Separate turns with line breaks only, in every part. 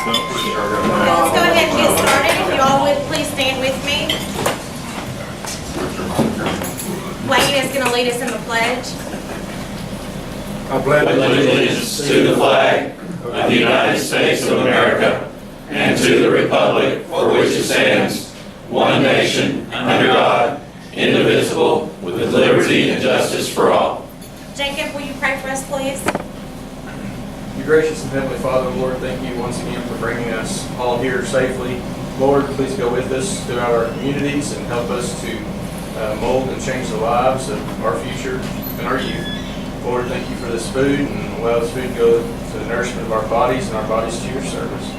Let's go ahead and get started. If you all would please stand with me. Wayne is going to lead us in the pledge.
I pledge allegiance to the flag of the United States of America and to the republic for which it stands, one nation, under God, indivisible, with liberty and justice for all.
Jacob, will you pray for us, please?
Your gracious and heavenly Father, Lord, thank you once again for bringing us all here safely. Lord, please go with us throughout our communities and help us to mold and change the lives of our future and our youth. Lord, thank you for this food and allow this food to go to the nourishment of our bodies and our bodies to your service.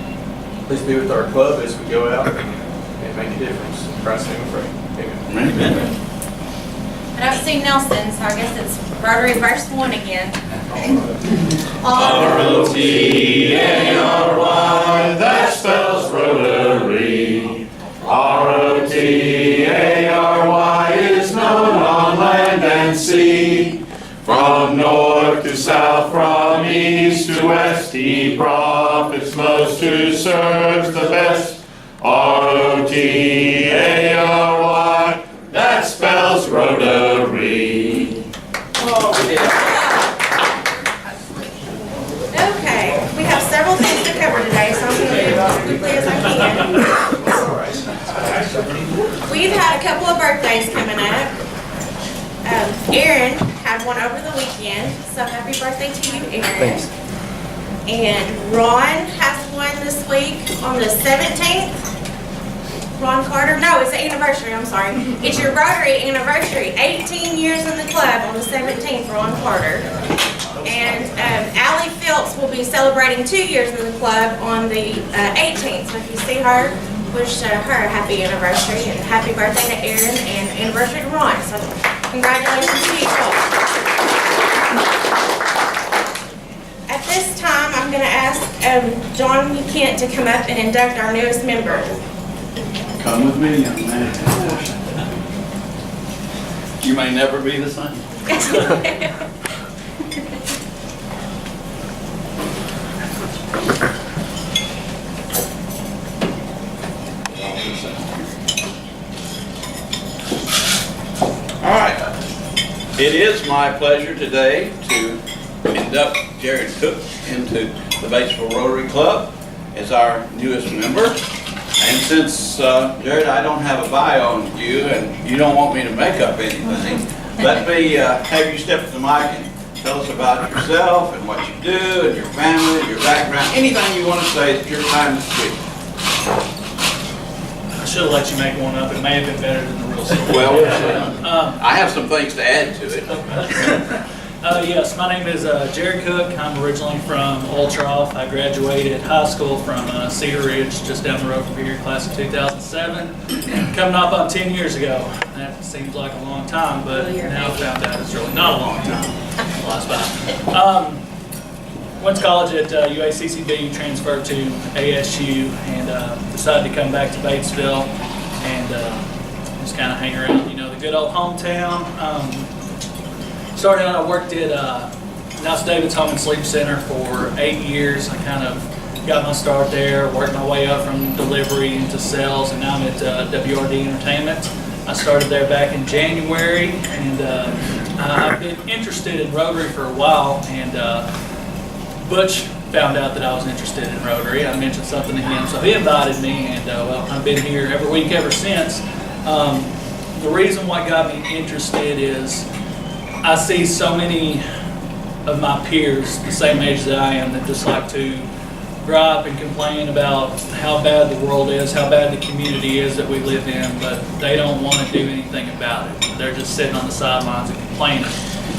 Please be with our club as we go out and make a difference. In Christ's name we pray. Amen.
Amen.
I don't see Nelson, so I guess it's Rotary verse 1 again.
R-O-T-A-R-Y, that spells Rotary. R-O-T-A-R-Y is known on land and sea. From north to south, from east to west, he profits most who serves the best. R-O-T-A-R-Y, that spells Rotary.
Okay, we have several things to cover today, so I'm going to move as quickly as I can. We've had a couple of birthdays coming up. Aaron had one over the weekend, so happy birthday to you, Aaron.
Thanks.
And Ron has one this week on the 17th. Ron Carter? No, it's the anniversary, I'm sorry. It's your Rotary anniversary. 18 years in the club on the 17th, Ron Carter. And Allie Phelps will be celebrating 2 years in the club on the 18th. So if you see her, wish her a happy anniversary and happy birthday to Aaron and anniversary to Ron. So congratulations to you all. At this time, I'm going to ask John Kent to come up and induct our newest member.
Come with me, young man. You may never be the same. All right. It is my pleasure today to induct Jared Cook into the Batesville Rotary Club as our newest member. And since, Jared, I don't have a bio on you and you don't want me to make up anything, let me have you step to the mic and tell us about yourself and what you do and your family, your background, anything you want to say that your time to speak.
I should have let you make one up. It may have been better than the real story.
Well, I have some things to add to it.
Yes, my name is Jared Cook. I'm originally from Old Trough. I graduated high school from Cedar Ridge, just down the road from here, class of 2007. Coming up on 10 years ago. That seems like a long time, but now I found out it's really not a long time. Went to college at UACCB, transferred to ASU, and decided to come back to Batesville and just kind of hang around, you know, the good old hometown. Started out, I worked at Nelson David's Home and Sleep Center for 8 years. I kind of got my start there, worked my way up from delivery into sales, and now I'm at WRD Entertainment. I started there back in January, and I've been interested in Rotary for a while, and Butch found out that I was interested in Rotary. I mentioned something to him, so he invited me, and well, I've been here every week ever since. The reason why got me interested is I see so many of my peers, the same age that I am, that just like to gripe and complain about how bad the world is, how bad the community is that we live in, but they don't want to do anything about it. They're just sitting on the sidelines and complaining.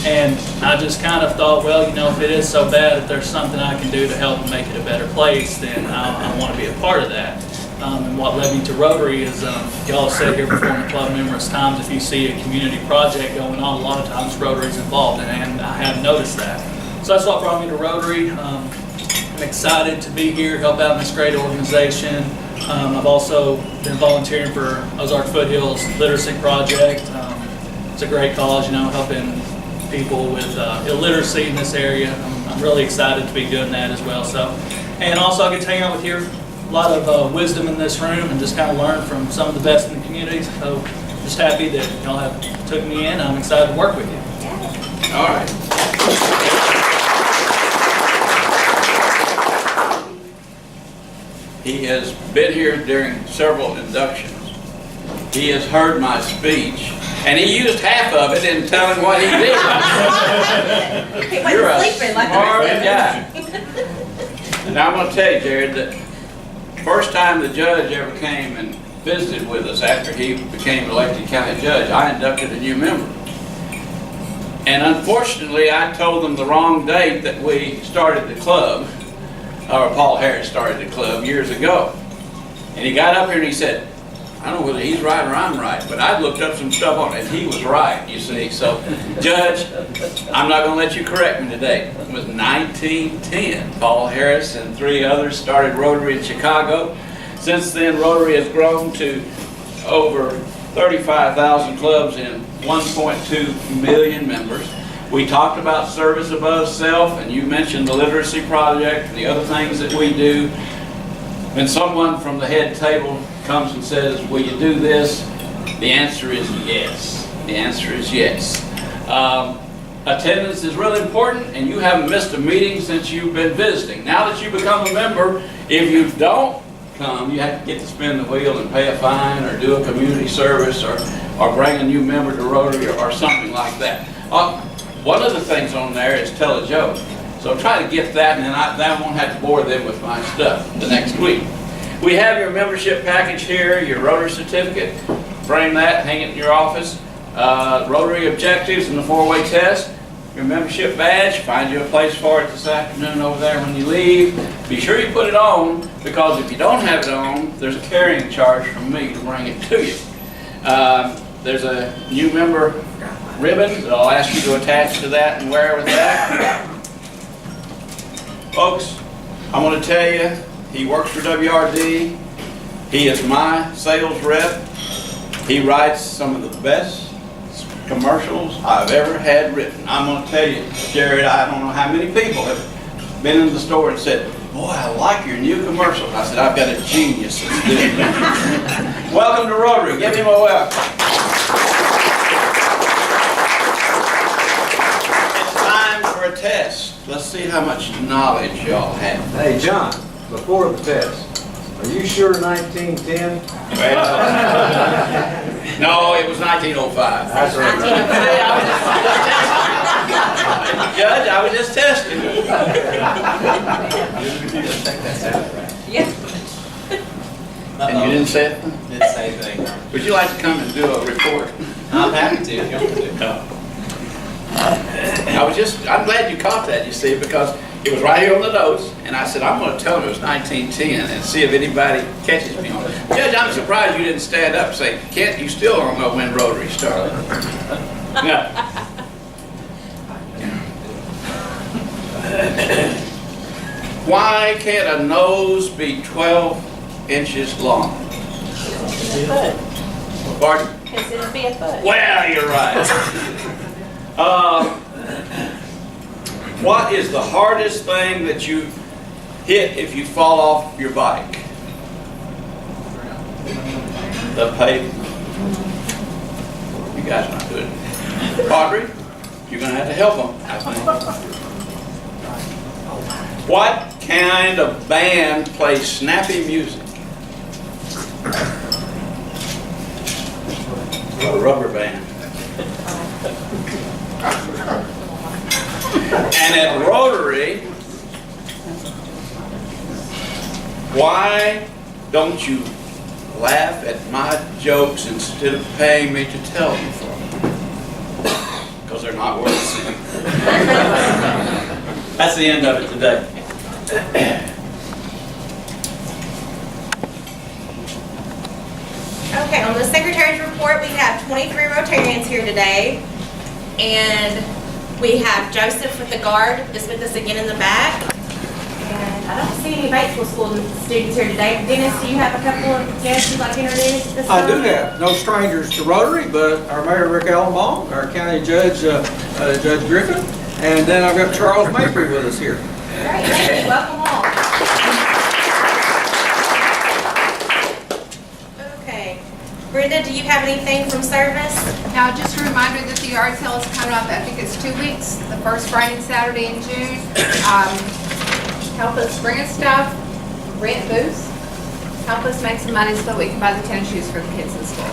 And I just kind of thought, well, you know, if it is so bad, if there's something I can do to help make it a better place, then I want to be a part of that. And what led me to Rotary is, y'all have said here before in the club numerous times, if you see a community project going on, a lot of times Rotary's involved in it, and I have noticed that. So that's what brought me to Rotary. I'm excited to be here, help out in this great organization. I've also been volunteering for Ozark Foothills Literacy Project. It's a great cause, you know, helping people with illiteracy in this area. I'm really excited to be doing that as well. So, and also I get to hang out with your lot of wisdom in this room and just kind of learned from some of the best in the community. So just happy that y'all have took me in. I'm excited to work with you.
All right. He has been here during several inductions. He has heard my speech, and he used half of it in telling what he did. You're a smart guy. Now I'm going to tell you, Jared, that first time the judge ever came and visited with us after he became elected county judge, I inducted a new member. And unfortunately, I told them the wrong date that we started the club, or Paul Harris started the club years ago. And he got up here and he said, I don't know whether he's right or I'm right, but I looked up some stuff on it, and he was right, you see. So, Judge, I'm not going to let you correct me today. It was 1910. Paul Harris and 3 others started Rotary in Chicago. Since then, Rotary has grown to over 35,000 clubs and 1.2 million members. We talked about service above self, and you mentioned the literacy project and the other things that we do. When someone from the head table comes and says, will you do this? The answer is yes. The answer is yes. Attendance is really important, and you haven't missed a meeting since you've been visiting. Now that you become a member, if you don't come, you have to get to spin the wheel and pay a fine or do a community service or bring a new member to Rotary or something like that. One of the things on there is tell a joke. So try to get that, and then I won't have to bore them with my stuff the next week. We have your membership package here, your Rotary certificate. Frame that, hang it in your office. Rotary objectives and the 4-way test. Your membership badge, find you a place for it this afternoon over there when you leave. Be sure you put it on, because if you don't have it on, there's a carrying charge from me to bring it to you. There's a new member ribbon that I'll ask you to attach to that and wear with that. Folks, I want to tell you, he works for WRD. He is my sales rep. He writes some of the best commercials I've ever had written. I'm going to tell you, Jared, I don't know how many people have been in the store and said, boy, I like your new commercials. I said, I've got a genius that's doing that. Welcome to Rotary. Give him a welcome. It's time for a test. Let's see how much knowledge y'all have.
Hey, John, before the test, are you sure 1910?
No, it was 1905.
That's right.
Judge, I was just testing.
Yeah.
And you didn't say it?
Didn't say anything.
Would you like to come and do a report?
I'm happy to if you want to.
I'm glad you caught that, you see, because it was right here on the notes, and I said, I'm going to tell them it was 1910 and see if anybody catches me on it. Judge, I'm surprised you didn't stand up and say, Kent, you still don't know when Rotary started. No. Why can't a nose be 12 inches long? Pardon?
Because it'll be a foot.
Well, you're right. What is the hardest thing that you hit if you fall off your bike? The pavement. You guys are not good. Audrey, you're going to have to help them, I think. What kind of band plays snappy music? A rubber band. And at Rotary, why don't you laugh at my jokes instead of paying me to tell you for them? Because they're not worth it. That's the end of it today.
Okay, on the Secretary's report, we have 23 Rotarians here today. And we have Joseph with the guard is with us again in the back. And I don't see any Batesville School students here today. Dennis, do you have a couple of guests you'd like to introduce at this time?
I do have, no strangers to Rotary, but our Mayor Rick Allenbaum, our County Judge, Judge Griffin, and then I've got Charles Mapry with us here.
Great, thank you. Welcome all. have anything from service?
Now, just a reminder that the yard sale is coming up, I think it's 2 weeks, the first Friday and Saturday in June. Help us bring us stuff, rent booths, help us make some money so we can buy the tennis shoes for the kids in school.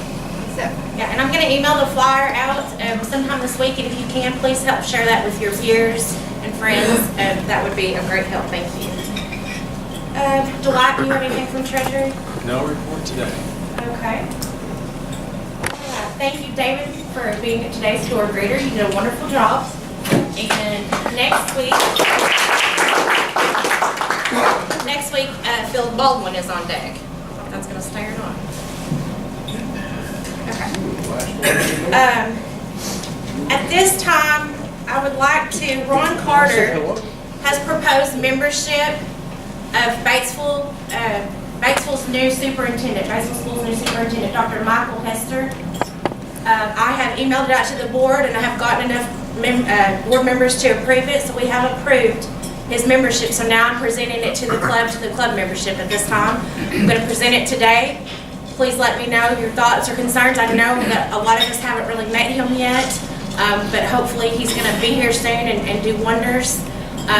So,
Yeah, and I'm gonna email the flyer out sometime this week, and if you can, please help share that with your peers and friends. That would be a great help, thank you. Dwight, do you have anything from Treasury?
No report today.
Okay. Thank you, David, for being today's store greeter. You did a wonderful job. And next week, Phil Baldwin is on deck. That's gonna stay or not? Okay. At this time, I would like to, Ron Carter has proposed membership of Batesville's new superintendent, Batesville School's new superintendent, Dr. Michael Hester. I have emailed it out to the board, and I have gotten enough board members to approve it, so we have approved his membership. So now I'm presenting it to the club membership at this time. I'm going to present it today. Please let me know your thoughts or concerns. I know that a lot of us haven't really met him yet, but hopefully he's going to be here soon and do wonders.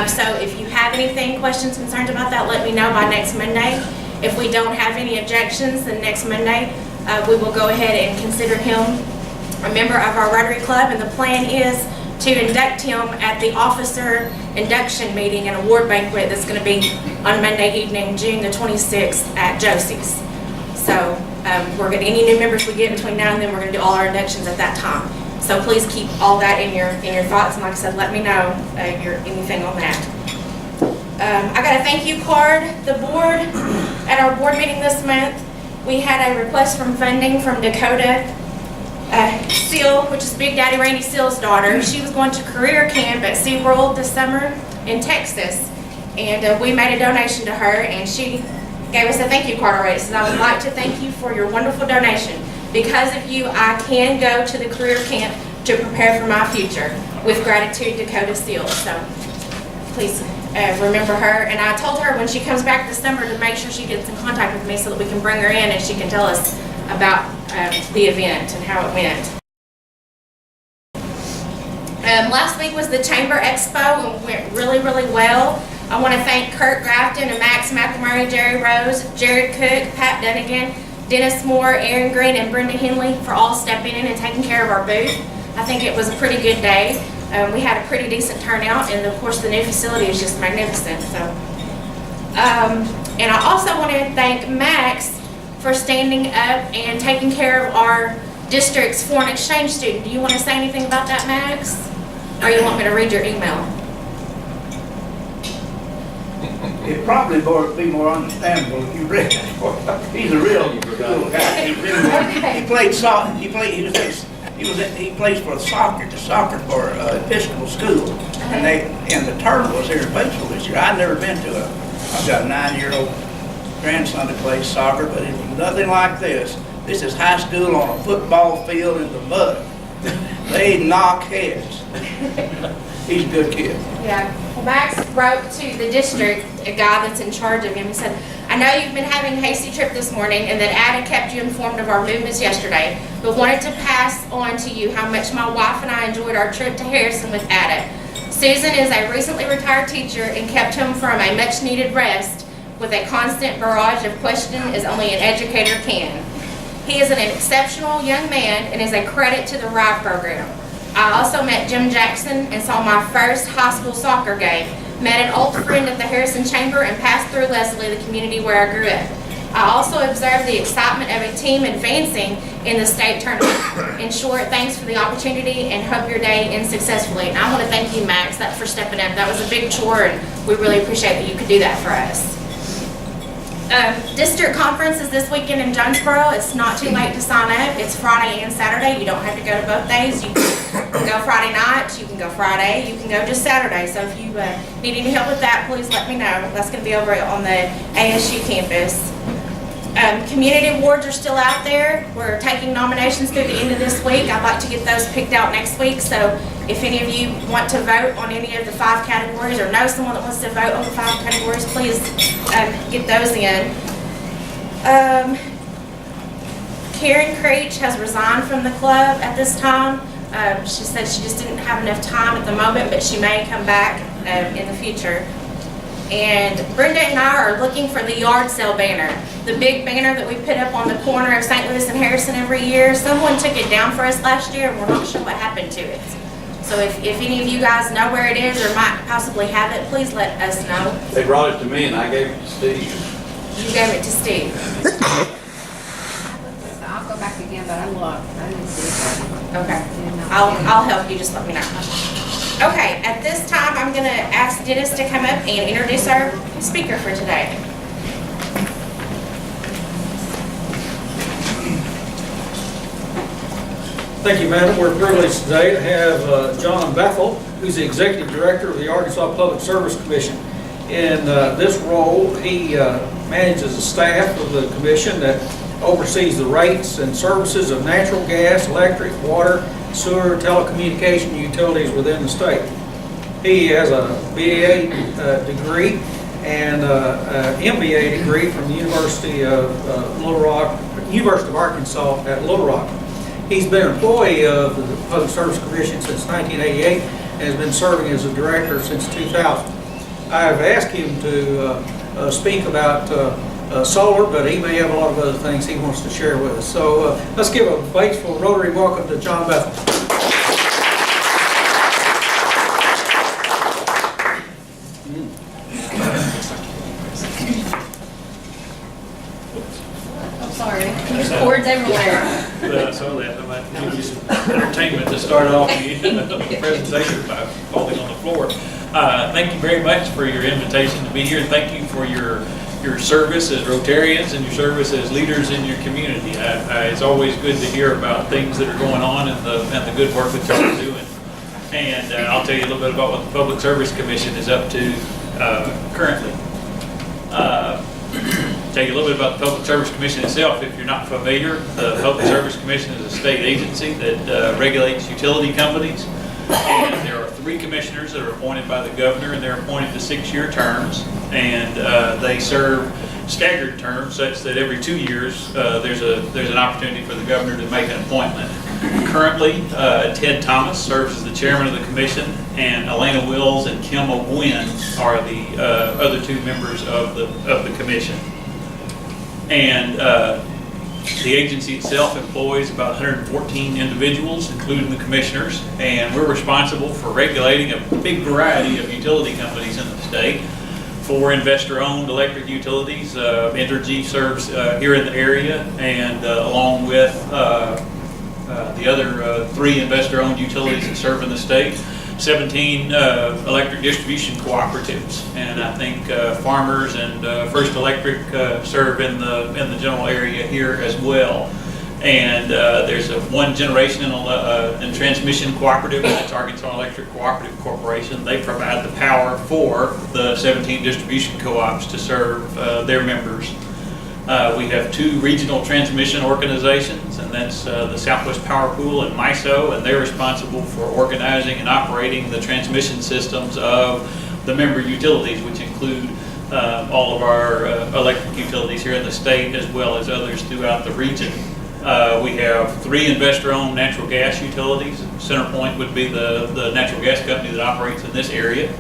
So if you have anything, questions, concerns about that, let me know by next Monday. If we don't have any objections, then next Monday we will go ahead and consider him a member of our Rotary Club, and the plan is to induct him at the officer induction meeting and award banquet that's going to be on Monday evening, June the 26th at Josie's. So we're going to, any new members we get between now and then, we're going to do all our inductions at that time. So please keep all that in your thoughts, and like I said, let me know anything on that. I got a thank you card. The board, at our board meeting this month, we had a request from funding from Dakota Seal, which is Big Daddy Randy Seal's daughter. She was going to career camp at SeaWorld this summer in Texas, and we made a donation to her, and she gave us a thank you card already. So I would like to thank you for your wonderful donation. Because of you, I can go to the career camp to prepare for my future. With gratitude, Dakota Seal. So please remember her. And I told her when she comes back this summer to make sure she gets in contact with me so that we can bring her in and she can tell us about the event and how it went. Last week was the Chamber Expo and went really, really well. I want to thank Kurt Grafton and Max McElmurray, Jerry Rose, Jared Cook, Pat Dunnigan, Dennis Moore, Aaron Green, and Brenda Henley for all stepping in and taking care of our booth. I think it was a pretty good day. We had a pretty decent turnout, and of course the new facility is just magnificent. So, and I also want to thank Max for standing up and taking care of our district's foreign exchange student. Do you want to say anything about that, Max? Or you want me to read your email?
It'd probably be more understandable if you read it. He's a real cool guy. He played soccer. He plays for soccer for Episcopal school, and the tournament was here in Batesville this year. I've never been to I've got a 9-year-old grandson that plays soccer, but it's nothing like this. This is high school on a football field in the mud. They knock heads. He's a good kid.
Yeah. Well, Max wrote to the district, a guy that's in charge of him, and said, I know you've been having a hasty trip this morning and that Ada kept you informed of our movements yesterday, but wanted to pass on to you how much my wife and I enjoyed our trip to Harrison with Ada. Susan is a recently retired teacher and kept him from a much needed rest with a constant barrage of questions as only an educator can. He is an exceptional young man and is a credit to the RIDE program. I also met Jim Jackson and saw my first high school soccer game, met an old friend at the Harrison Chamber, and passed through Leslie, the community where I grew up. I also observed the excitement of a team advancing in the state tournament. In short, thanks for the opportunity and hope your day ends successfully. And I want to thank you, Max, for stepping up. That was a big chore, and we really appreciate that you could do that for us. District conference is this weekend in Jonesboro. It's not too late to sign up. It's Friday and Saturday. You don't have to go to both days. You can go Friday night, you can go Friday, you can go just Saturday. So if you need any help with that, please let me know. That's going to be over on the ASU campus. Community awards are still out there. We're taking nominations through the end of this week. I'd like to get those picked out next week. So if any of you want to vote on any of the 5 categories or know someone that wants to vote on the 5 categories, please get those in. Karen Creech has resigned from the club at this time. She said she just didn't have enough time at the moment, but she may come back in the future. And Brenda and I are looking for the yard sale banner, the big banner that we put up on the corner of St. Louis and Harrison every year. Someone took it down for us last year, and we're not sure what happened to it. So if any of you guys know where it is or might possibly have it, please let us know.
They brought it to me and I gave it to Steve.
You gave it to Steve.
I'll go back again, but I looked. I didn't see it.
Okay. I'll help you, just let me know. Okay, at this time, I'm gonna ask Dennis to come up and introduce our speaker for today.
Thank you, madam. We're privileged today to have John Bethel, who's the Executive Director of the Arkansas Public Service Commission. In this role, he manages the staff of the commission that oversees the rates and services of natural gas, electric, water, sewer, telecommunication utilities within the state. He has a BA degree and MBA degree from the University of University of Arkansas at Little Rock. He's been an employee of the Public Service Commission since 1988 and has been serving as a director since 2000. I've asked him to speak about solar, but he may have a lot of other things he wants to share with us. So let's give a Batesville Rotary welcome to John Bethel.
I'm sorry, there's cords everywhere.
So that might give you some entertainment to start off the presentation by falling on the floor. Thank you very much for your invitation to be here. Thank you for your service as Rotarians and your service as leaders in your community. It's always good to hear about things that are going on and the good work that y'all are doing. And I'll tell you a little bit about what the Public Service Commission is up to currently. Tell you a little bit about the Public Service Commission itself. If you're not familiar, the Public Service Commission is a state agency that regulates utility companies. And there are 3 commissioners that are appointed by the governor, and they're appointed to 6-year terms. And they serve staggered terms such that every 2 years there's an opportunity for the governor to make an appointment. Currently, Ted Thomas serves as the chairman of the commission, and Elena Wills and Kim O'Gwen are the other 2 members of the commission. And the agency itself employs about 114 individuals, including the commissioners, and we're responsible for regulating a big variety of utility companies in the state. 4 investor-owned electric utilities. Entergy serves here in the area, and along with the other 3 investor-owned utilities that serve in the state. 17 electric distribution cooperatives, and I think Farmers and First Electric serve in the general area here as well. And there's one generation and transmission cooperative, that's Arkansas Electric Cooperative Corporation. They provide the power for the 17 distribution co-ops to serve their members. We have 2 regional transmission organizations, and that's the Southwest Power Pool and MISO, and they're responsible for organizing and operating the transmission systems of the member utilities, which include all of our electric utilities here in the state, as well as others throughout the region. We have 3 investor-owned natural gas utilities. CenterPoint would be the natural gas company that operates in this area.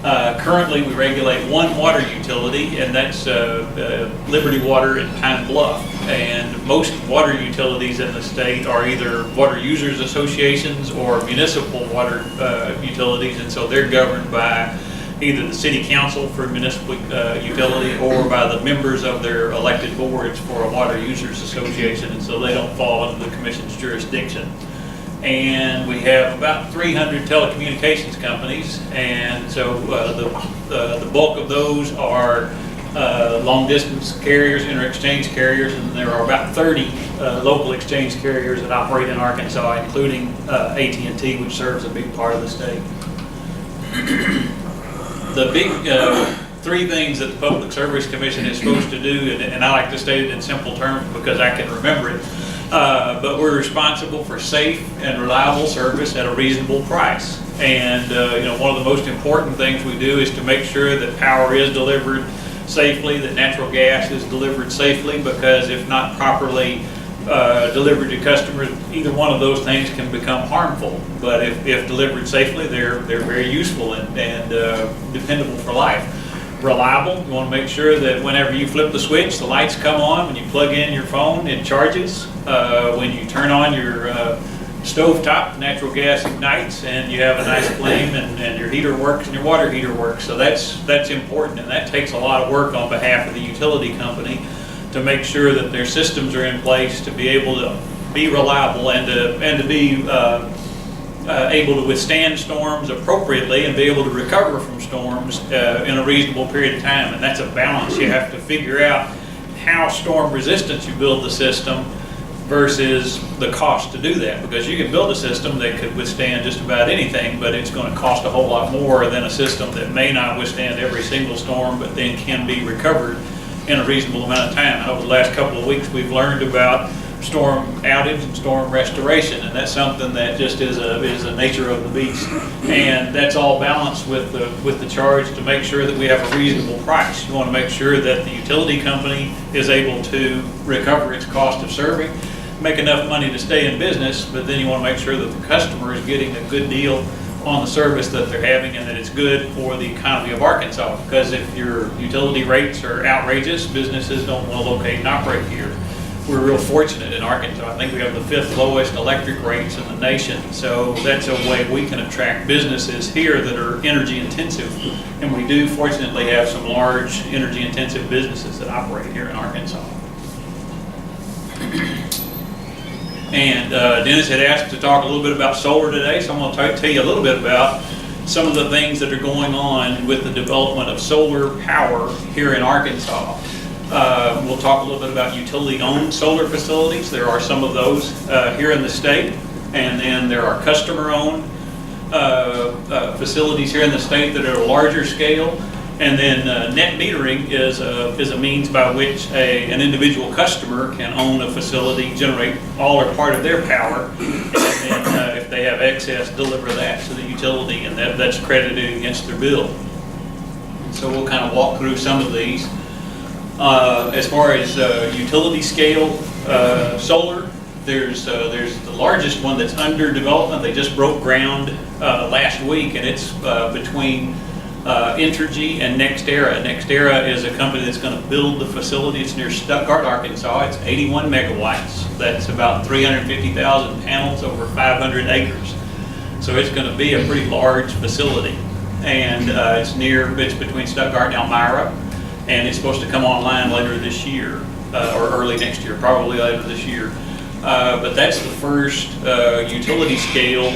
Currently, we regulate 1 water utility, and that's Liberty Water in Pine Bluff. And most water utilities in the state are either water users associations or municipal water utilities, and so they're governed by either the city council for a municipal utility or by the members of their elected boards for a water users association, and so they don't fall under the commission's jurisdiction. And we have about 300 telecommunications companies, and so the bulk of those are long-distance carriers, inter-exchange carriers, and there are about 30 local exchange carriers that operate in Arkansas, including AT&T, which serves a big part of the state. The big 3 things that the Public Service Commission is supposed to do, and I like to state it in simple terms because I can remember it, but we're responsible for safe and reliable service at a reasonable price. And one of the most important things we do is to make sure that power is delivered safely, that natural gas is delivered safely, because if not properly
delivered to customers, either one of those things can become harmful. But if delivered safely, they're very useful and dependable for life. Reliable, you want to make sure that whenever you flip the switch, the lights come on. When you plug in your phone, it charges. When you turn on your stovetop, natural gas ignites, and you have a nice flame, and your heater works and your water heater works. So that's important, and that takes a lot of work on behalf of the utility company to make sure that their systems are in place to be able to be reliable and to be able to withstand storms appropriately and be able to recover from storms in a reasonable period of time. And that's a balance. You have to figure out how storm resistant you build the system versus the cost to do that, because you can build a system that could withstand just about anything, but it's going to cost a whole lot more than a system that may not withstand every single storm but then can be recovered in a reasonable amount of time. And over the last couple of weeks we've learned about storm outage and storm restoration, and that's something that just is a nature of the beast. And that's all balanced with the charge to make sure that we have a reasonable price. You want to make sure that the utility company is able to recover its cost of serving, make enough money to stay in business, but then you want to make sure that the customer is getting a good deal on the service that they're having and that it's good for the economy of Arkansas. Because if your utility rates are outrageous, businesses don't want to locate and operate here. We're real fortunate in Arkansas. I think we have the 5th lowest electric rates in the nation. So that's a way we can attract businesses here that are energy intensive. And we do fortunately have some large energy intensive businesses that operate here in Arkansas. And Dennis had asked to talk a little bit about solar today, so I'm going to tell you a little bit about some of the things that are going on with the development of solar power here in Arkansas. We'll talk a little bit about utility-owned solar facilities. There are some of those here in the state, and then there are customer-owned facilities here in the state that are a larger scale. And then net metering is a means by which an individual customer can own a facility, generate all or part of their power, and if they have excess, deliver that to the utility, and that's credited against their bill. So we'll kind of walk through some of these. As far as utility scale solar, there's the largest one that's under development. They just broke ground last week, and it's between Entergy and NextEra. NextEra is a company that's going to build the facility. It's near Stuttgart, Arkansas. It's 81 megawatts. That's about 350,000 panels over 500 acres. So it's going to be a pretty large facility. And it's between Stuttgart and Elmira. And it's supposed to come online later this year, or early next year, probably later this year. But that's the first utility scale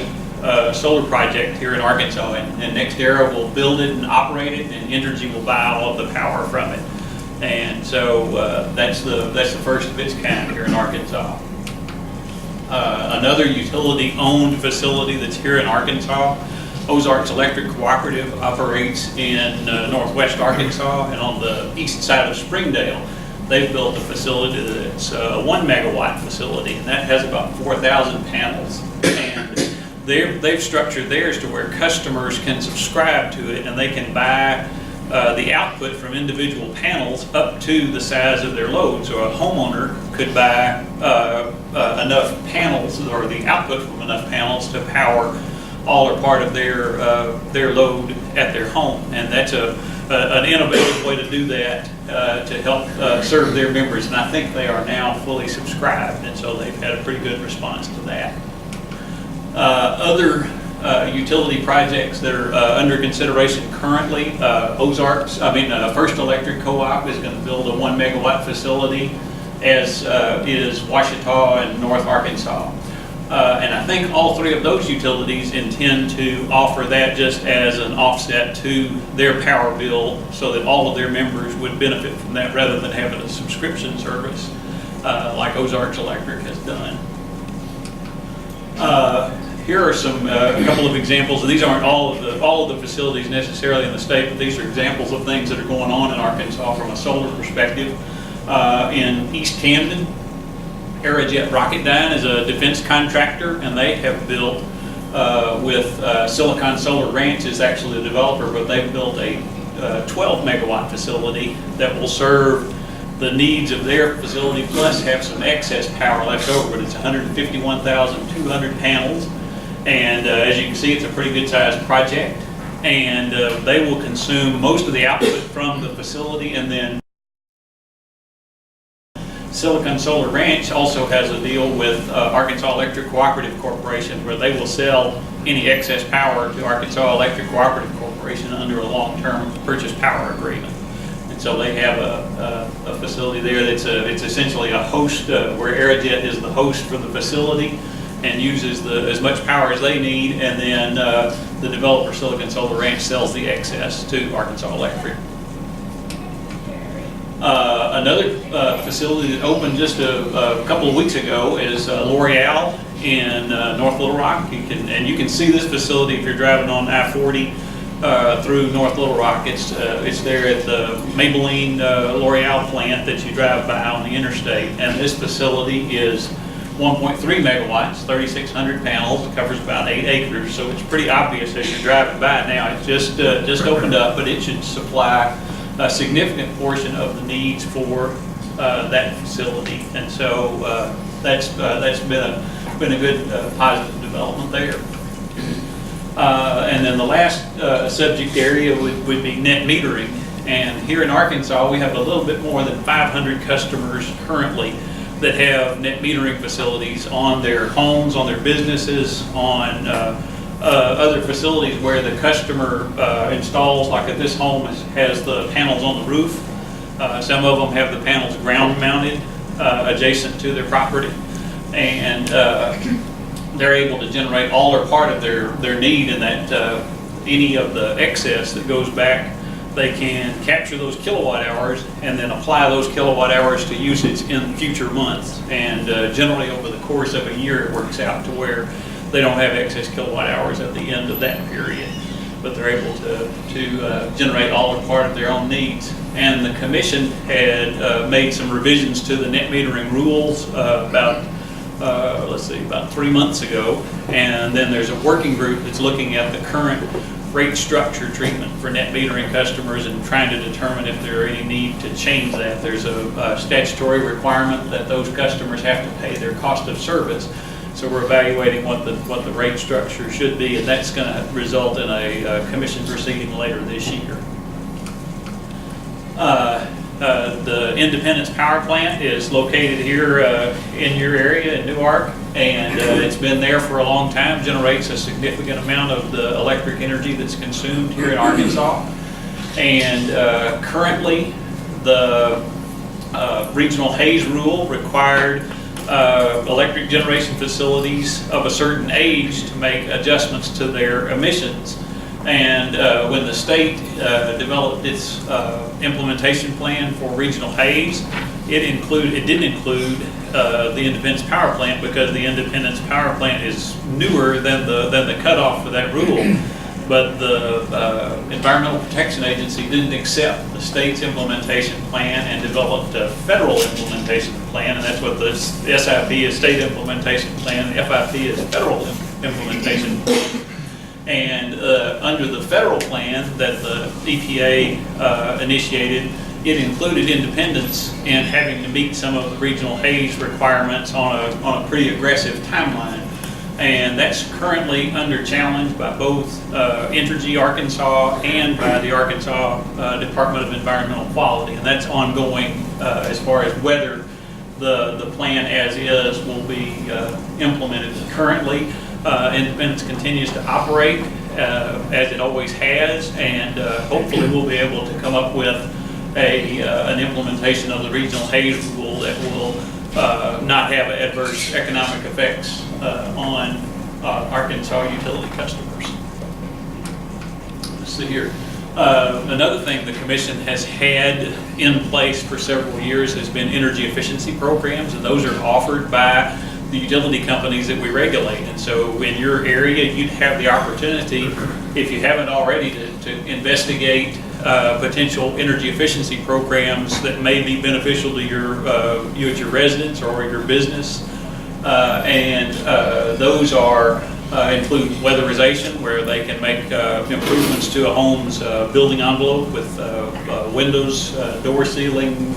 solar project here in Arkansas, and NextEra will build it and operate it, and Entergy will buy all of the power from it. And so that's the first of its kind here in Arkansas. Another utility-owned facility that's here in Arkansas, Ozarks Electric Cooperative, operates in northwest Arkansas, and on the east side of Springdale, they've built a facility that's a 1 megawatt facility, and that has about 4,000 panels. And they've structured theirs to where customers can subscribe to it, and they can buy the output from individual panels up to the size of their load. So a homeowner could buy enough panels, or the output from enough panels, to power all or part of their load at their home. And that's an innovative way to do that to help serve their members. And I think they are now fully subscribed, and so they've had a pretty good response to that. Other utility projects that are under consideration currently, First Electric Co-op is going to build a 1 megawatt facility, as is Ouachita in North Arkansas. And I think all three of those utilities intend to offer that just as an offset to their power bill, so that all of their members would benefit from that rather than having a subscription service like Ozarks Electric has done. Here are a couple of examples. These aren't all of the facilities necessarily in the state, but these are examples of things that are going on in Arkansas from a solar perspective. In East Camden, Aerojet Rocketdyne is a defense contractor, and they have built with Silicon Solar Ranch is actually the developer, but they've built a 12 megawatt facility that will serve the needs of their facility, plus have some excess power left over. But it's 151,200 panels, and as you can see, it's a pretty good sized project. And they will consume most of the output from the facility, and then Silicon Solar Ranch also has a deal with Arkansas Electric Cooperative Corporation, where they will sell any excess power to Arkansas Electric Cooperative Corporation under a long-term purchase power agreement. And so they have a facility there that's it's essentially a host, where Aerojet is the host for the facility and uses as much power as they need, and then the developer Silicon Solar Ranch sells the excess to Arkansas Electric. Another facility that opened just a couple of weeks ago is L'Oreal in North Little Rock. You can see this facility if you're driving on I-40 through North Little Rock. It's there at the Maybelline L'Oreal plant that you drive by on the interstate. And this facility is 1.3 megawatts, 3,600 panels, covers about 8 acres. So it's pretty obvious as you're driving by now. It just opened up, but it should supply a significant portion of the needs for that facility, and so that's been a good positive development there. And then the last subject area would be net metering. And here in Arkansas, we have a little bit more than 500 customers currently that have net metering facilities on their homes, on their businesses, on other facilities where the customer installs, like at this home has the panels on the roof. Some of them have the panels ground mounted adjacent to their property, and they're able to generate all or part of their need, and that any of the excess that goes back, they can capture those kilowatt hours and then apply those kilowatt hours to usage in future months. And generally over the course of a year, it works out to where they don't have excess kilowatt hours at the end of that period, but they're able to generate all or part of their own needs. And the commission had made some revisions to the net metering rules about 3 months ago. And then there's a working group that's looking at the current rate structure treatment for net metering customers and trying to determine if there are any need to change that. There's a statutory requirement that those customers have to pay their cost of service. So we're evaluating what the rate structure should be, and that's going to result in a commission proceeding later this year. The Independence Power Plant is located here in your area in Newark, and it's been there for a long time, generates a significant amount of the electric energy that's consumed here in Arkansas. And currently, the regional haze rule required electric generation facilities of a certain age to make adjustments to their emissions. And when the state developed its implementation plan for regional haze, it didn't include the Independence Power Plant, because the Independence Power Plant is newer than the cutoff for that rule. But the Environmental Protection Agency didn't accept the state's implementation plan and developed a federal implementation plan, and that's what the SIP is, state implementation plan, the FIP is federal implementation plan. And under the federal plan that the EPA initiated, it included Independence in having to meet some of the regional haze requirements on a pretty aggressive timeline. And that's currently under challenge by both Entergy Arkansas and by the Arkansas Department of Environmental Quality. And that's ongoing as far as whether the plan as is will be implemented. Currently, Independence continues to operate as it always has, and hopefully we'll be able to come up with an implementation of the regional haze rule that will not have adverse economic effects on Arkansas utility customers. Let's see here. Another thing the Commission has had in place for several years has been energy efficiency programs, and those are offered by the utility companies that we regulate. And so in your area, you'd have the opportunity, if you haven't already, to investigate potential energy efficiency programs that may be beneficial to you at your residence or your business. And those are include weatherization, where they can make improvements to a home's building envelope with windows, door sealing,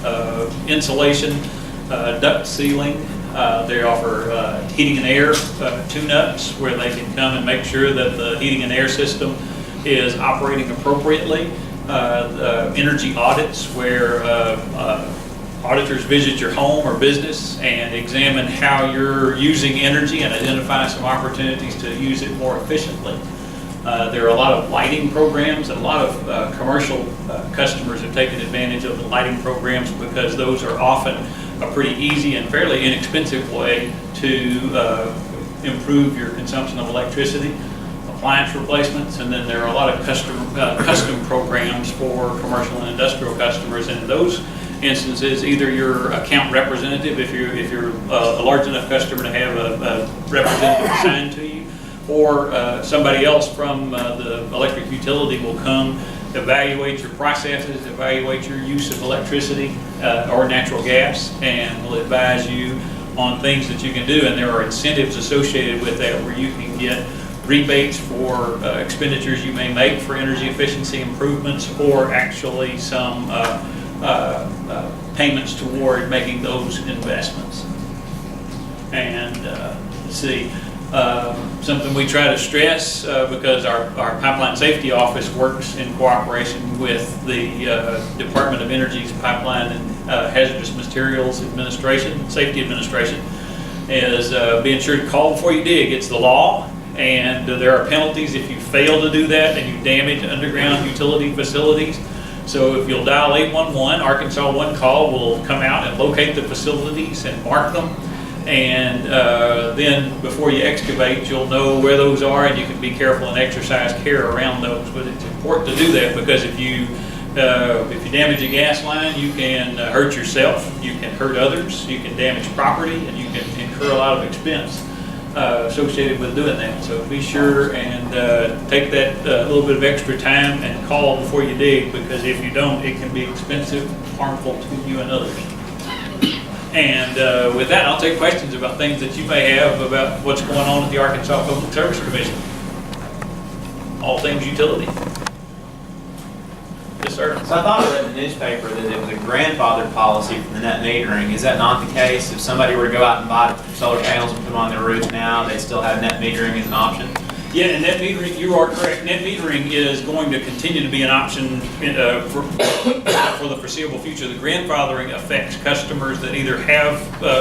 insulation, duct sealing. They offer heating and air tune-ups, where they can come and make sure that the heating and air system is operating appropriately. Energy audits, where auditors visit your home or business and examine how you're using energy and identify some opportunities to use it more efficiently. There are a lot of lighting programs, and a lot of commercial customers have taken advantage of the lighting programs because those are often a pretty easy and fairly inexpensive way to improve your consumption of electricity. Appliance replacements, and then there are a lot of custom programs for commercial and industrial customers. And in those instances, either your account representative, if you're a large enough customer to have a representative assigned to you, or somebody else from the electric utility will come, evaluate your processes, evaluate your use of electricity or natural gas, and will advise you on things that you can do. And there are incentives associated with that, where you can get rebates for expenditures you may make for energy efficiency improvements, or actually some payments toward making those investments. And let's see, something we try to stress, because our pipeline safety office works in cooperation with the Department of Energy's Pipeline and Hazardous Materials Administration, Safety Administration, is being sure to call before you dig. It's the law, and there are penalties if you fail to do that and you damage underground utility facilities. So if you'll dial 811, Arkansas One Call will come out and locate the facilities and mark them. And then before you excavate, you'll know where those are, and you can be careful and exercise care around those. But it's important to do that, because if you damage a gas line, you can hurt yourself, you can hurt others, you can damage property, and you can incur a lot of expense associated with doing that. So be sure and take that little bit of extra time and call before you dig, because if you don't, it can be expensive, harmful to you and others. And with that, I'll take questions about things that you may have about what's going on at the Arkansas Public Service Commission. All things utility. Yes, sir.
So I thought I read in the newspaper that it was a grandfathered policy for the net metering. Is that not the case? If somebody were to go out and buy solar panels and put them on their roof now, they still have net metering as an option?
Yeah, and net metering, you are correct. Net metering is going to continue to be an option for the foreseeable future. The grandfathering affects customers that either have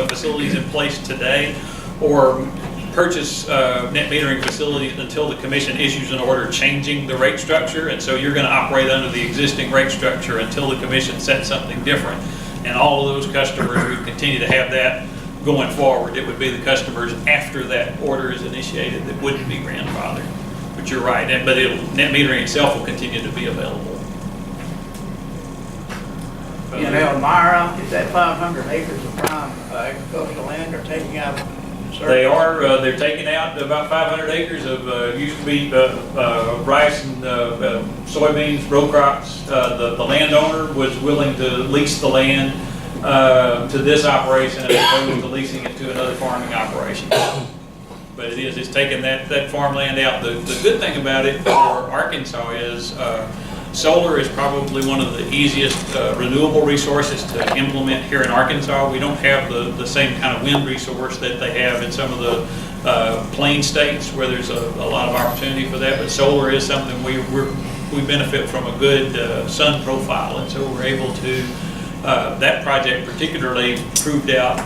facilities in place today or purchase net metering facilities until the commission issues an order changing the rate structure. And so you're going to operate under the existing rate structure until the commission sets something different. And all of those customers would continue to have that going forward. It would be the customers after that order is initiated that wouldn't be grandfathered. But you're right, but net metering itself will continue to be available.
In Elmira, is that 500 acres of prime agricultural land they're taking out?
They are, they're taking out about 500 acres of, used to be rice and soybeans, row crops. The landowner was willing to lease the land to this operation as opposed to leasing it to another farming operation. But it's taking that farmland out. The good thing about it for Arkansas is solar is probably one of the easiest renewable resources to implement here in Arkansas. We don't have the same kind of wind resource that they have in some of the plain states where there's a lot of opportunity for that. But solar is something we benefit from a good sun profile, and so we're able to. That project particularly proved out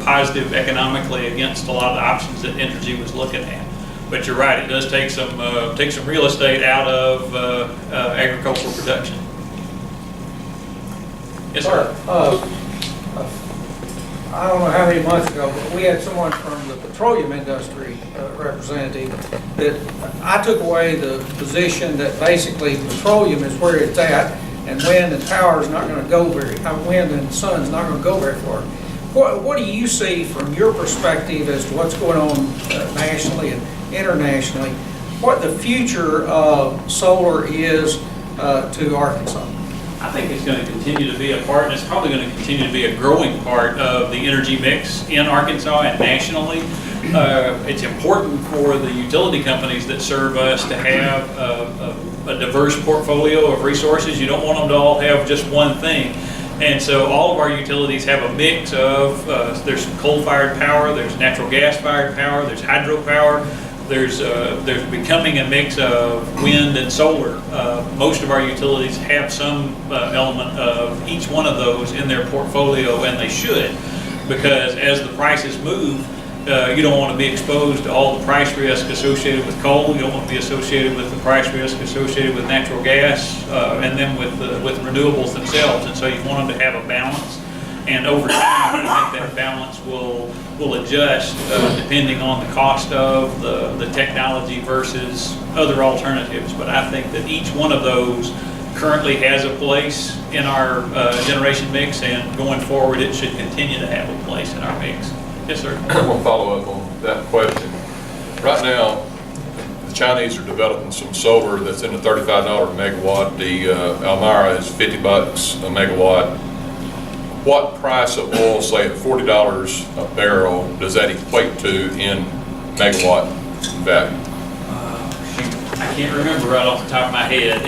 positive economically against a lot of the options that Entergy was looking at. But you're right, it does take some real estate out of agricultural production. Yes, sir.
I don't know how many months ago, but we had someone from the petroleum industry representative that I took away the position that basically petroleum is where it's at, and wind and power is not going to go wind and sun is not going to go very far. What do you see from your perspective as to what's going on nationally and internationally? What the future of solar is to Arkansas?
I think it's going to continue to be a part, and it's probably going to continue to be a growing part of the energy mix in Arkansas and nationally. it's important for the utility companies that serve us to have a diverse portfolio of resources. You don't want them to all have just one thing. And so all of our utilities have a mix of, there's coal-fired power, there's natural gas-fired power, there's hydropower, there's becoming a mix of wind and solar. Most of our utilities have some element of each one of those in their portfolio, and they should, because as the prices move, you don't want to be exposed to all the price risk associated with coal. You don't want to be associated with the price risk associated with natural gas, and then with renewables themselves. And so you want them to have a balance. And over time, I think that balance will adjust depending on the cost of the technology versus other alternatives. But I think that each one of those currently has a place in our generation mix, and going forward, it should continue to have a place in our mix. Yes, sir.
I'm going to follow up on that question. Right now, the Chinese are developing some solar that's in the $35 a megawatt. The Elmira is $50 a megawatt. What price of oil, say at $40 a barrel, does that equate to in megawatt value?
I can't remember right off the top of my head.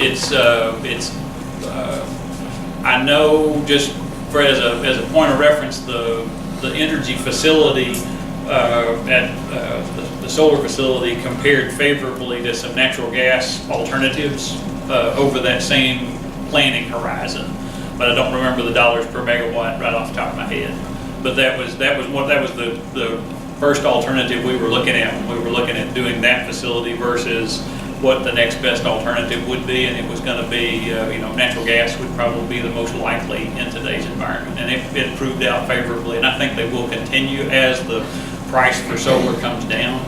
I know, just as a point of reference, the energy facility at the solar facility compared favorably to some natural gas alternatives over that same planning horizon. But I don't remember the dollars per megawatt right off the top of my head. But that was the first alternative we were looking at when we were looking at doing that facility versus what the next best alternative would be, and it was going to be, natural gas would probably be the most likely in today's environment, and it proved out favorably, and I think they will continue as the price for solar comes down.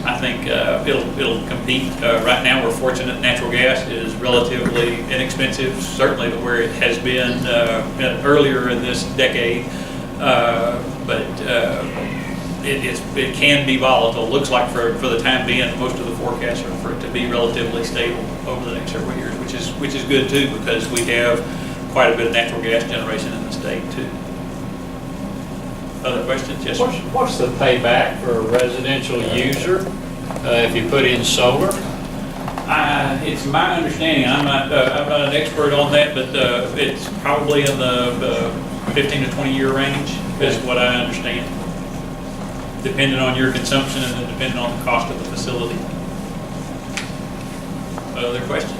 I think it'll compete. Right now, we're fortunate natural gas is relatively inexpensive, certainly to where it has been earlier in this decade, but it can be volatile. Looks like for the time being, most of the forecasts are for it to be relatively stable over the next several years, which is good too, because we have quite a bit of natural gas generation in the state too. Other questions? Yes, sir.
What's the payback for a residential user if you put in solar?
It's my understanding, I'm not an expert on that, but it's probably in the 15 to 20 year range is what I understand, depending on your consumption and then depending on the cost of the facility. Other questions?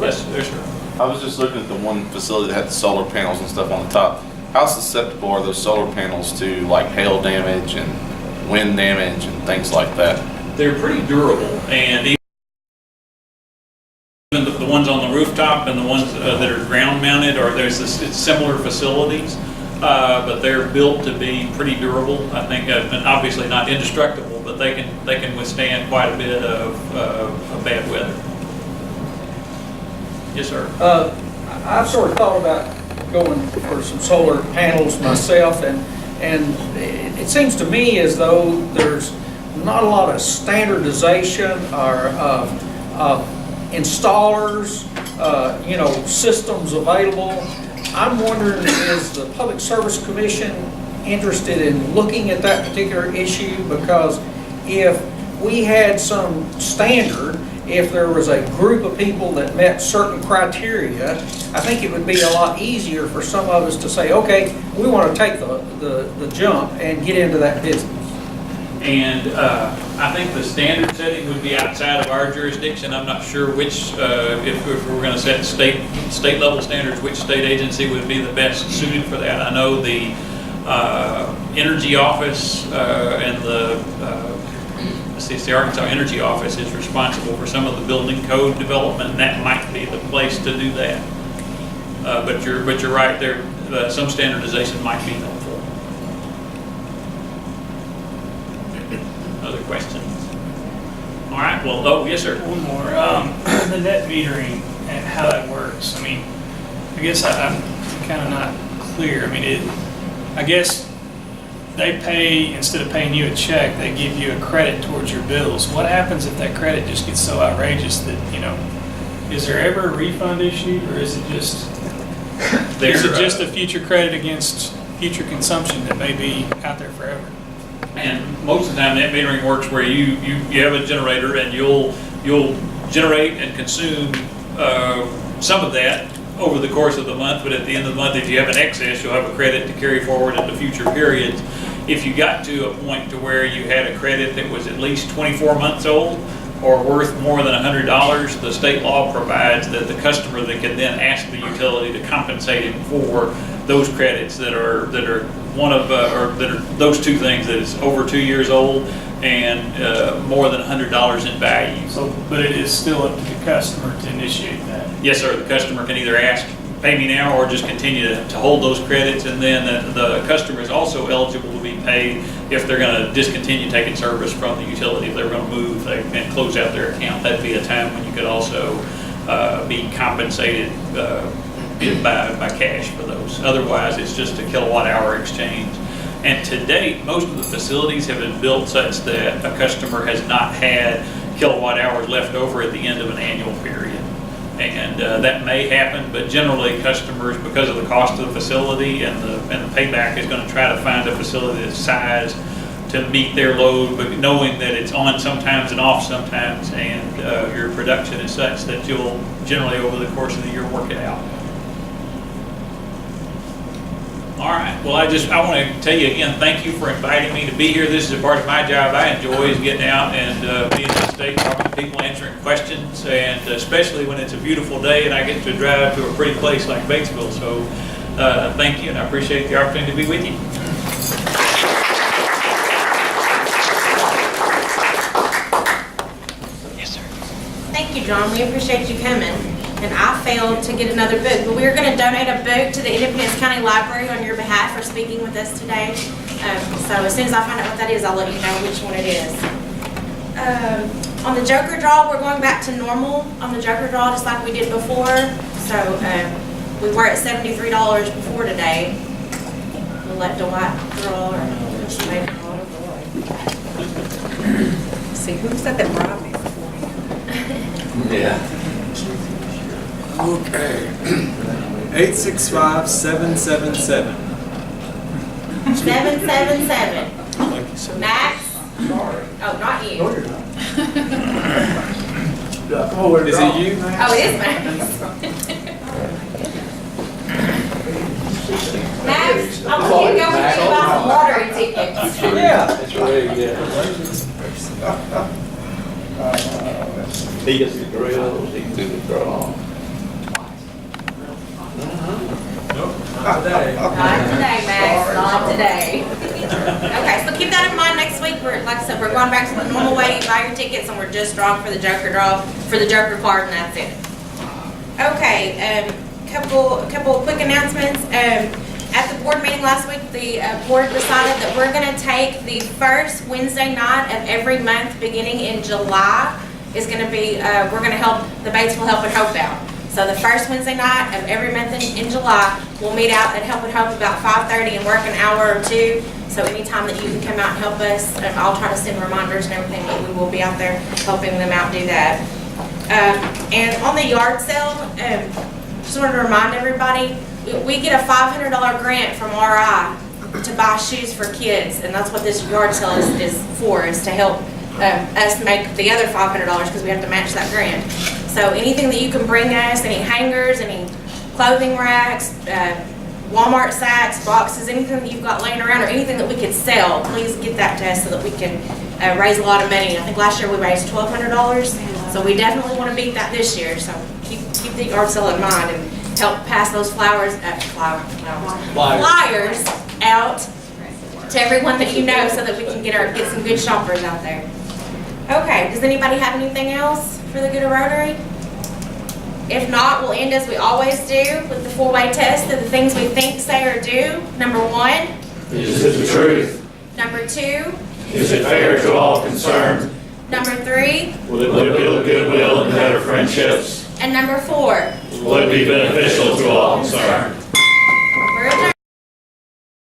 Yes, sir.
I was just looking at the one facility that had the solar panels and stuff on the top. How susceptible are those solar panels to like hail damage and wind damage and things like that?
They're pretty durable, and even the ones on the rooftop and the ones that are ground mounted, or it's similar facilities, but they're built to be pretty durable. I think, and obviously not indestructible, but they can withstand quite a bit of bad weather. Yes, sir.
I've sort of thought about going for some solar panels myself, and it seems to me as though there's not a lot of standardization or installers, systems available. I'm wondering, is the Public Service Commission interested in looking at that particular issue? Because if we had some standard, if there was a group of people that met certain criteria, I think it would be a lot easier for some of us to say, okay, we want to take the jump and get into that business.
And I think the standard setting would be outside of our jurisdiction. I'm not sure which, if we're going to set state level standards, which state agency would be the best suited for that. I know the Energy Office and it's the Arkansas Energy Office is responsible for some of the building code development, and that might be the place to do that. But you're right, there some standardization might be helpful. Other questions? All right. Well, yes, sir.
One more. The net metering and how that works. I mean, I guess I'm kind of not clear. I mean, I guess they pay, instead of paying you a check, they give you a credit towards your bills. What happens if that credit just gets so outrageous that, is there ever a refund issue, or is it just a future credit against future consumption that may be out there forever?
And most of the time, net metering works where you have a generator and you'll generate and consume some of that over the course of the month, but at the end of the month, if you have an excess, you'll have a credit to carry forward into future periods. If you got to a point to where you had a credit that was at least 24 months old or worth more than $100, the state law provides that the customer that can then ask the utility to compensate him for those credits that are one of or that are those two things, that is over 2 years old and more than $100 in value.
So, but it is still up to the customer to initiate that.
Yes, sir. The customer can either ask, pay me now, or just continue to hold those credits, and then the customer is also eligible to be paid if they're going to discontinue taking service from the utility. If they're going to move and close out their account, that'd be a time when you could also be compensated by cash for those. Otherwise, it's just a kilowatt hour exchange. And to date, most of the facilities have been built such that a customer has not had kilowatt hours left over at the end of an annual period. And that may happen, but generally customers, because of the cost of the facility and the payback, is going to try to find a facility that's sized to meet their load, but knowing that it's on sometimes and off sometimes, and your production is such that you'll generally over the course of the year work it out. All right, well, I want to tell you again, thank you for inviting me to be here. This is a part of my job I enjoy, is getting out and being in the state, talking to people, answering questions, and especially when it's a beautiful day and I get to drive to a pretty place like Batesville. So thank you, and I appreciate the opportunity to be with you.
Yes, sir. Thank you, John. We appreciate you coming. And I failed to get another book, but we are going to donate a book to the Independence County Library on your behalf for speaking with us today. So as soon as I find out what that is, I'll let you know which one it is. On the Joker draw, we're going back to normal on the Joker draw, just like we did before. So we were at $73 before today. We'll let Dwight draw, or somebody draw.
See, who said that brought me before?
Yeah.
Okay. 865-777.
777. Max? Oh, not you.
Is it you, Max?
Oh, it is Max. Max, I want you to go with me to buy some lottery tickets.
Yeah.
It's really good. He gets the grills, he can do the draw.
Not today.
Not today, Max, not today. Okay, so keep that in mind next week. Like I said, we're going back to the normal way. You buy your tickets and we're just drawing for the Joker card, and that's it. Okay, couple of quick announcements. At the board meeting last week, the board decided that we're going to take the first Wednesday night of every month beginning in July is going to be, we're going to help the Batesville Help and Hope out. So the first Wednesday night of every month in July, we'll meet out at Help and Hope about 5:30 and work an hour or two. So anytime that you can come out and help us, I'll try to send reminders and everything, but we will be out there helping them out do that. And on the yard sale, just wanted to remind everybody, we get a $500 grant from RI to buy shoes for kids, and that's what this yard sale is for, is to help us make the other $500 because we have to match that grant. So anything that you can bring us, any hangers, any clothing racks, Walmart sacks, boxes, anything that you've got laying around or anything that we could sell, please get that to us so that we can raise a lot of money. I think last year we raised $1,200, so we definitely want to beat that this year. So keep the yard sale in mind and help pass those flyers out to everyone that you know so that we can get some good shoppers out there. Okay, does anybody have anything else for the good of Rotary? If not, we'll end as we always do with the four-way test of the things we think, say, or do. Number 1.
Is it the truth?
Number 2.
Is it fair to all concerned?
Number 3.
Will it build goodwill and better friendships?
And number 4.
Will it be beneficial to all concerned?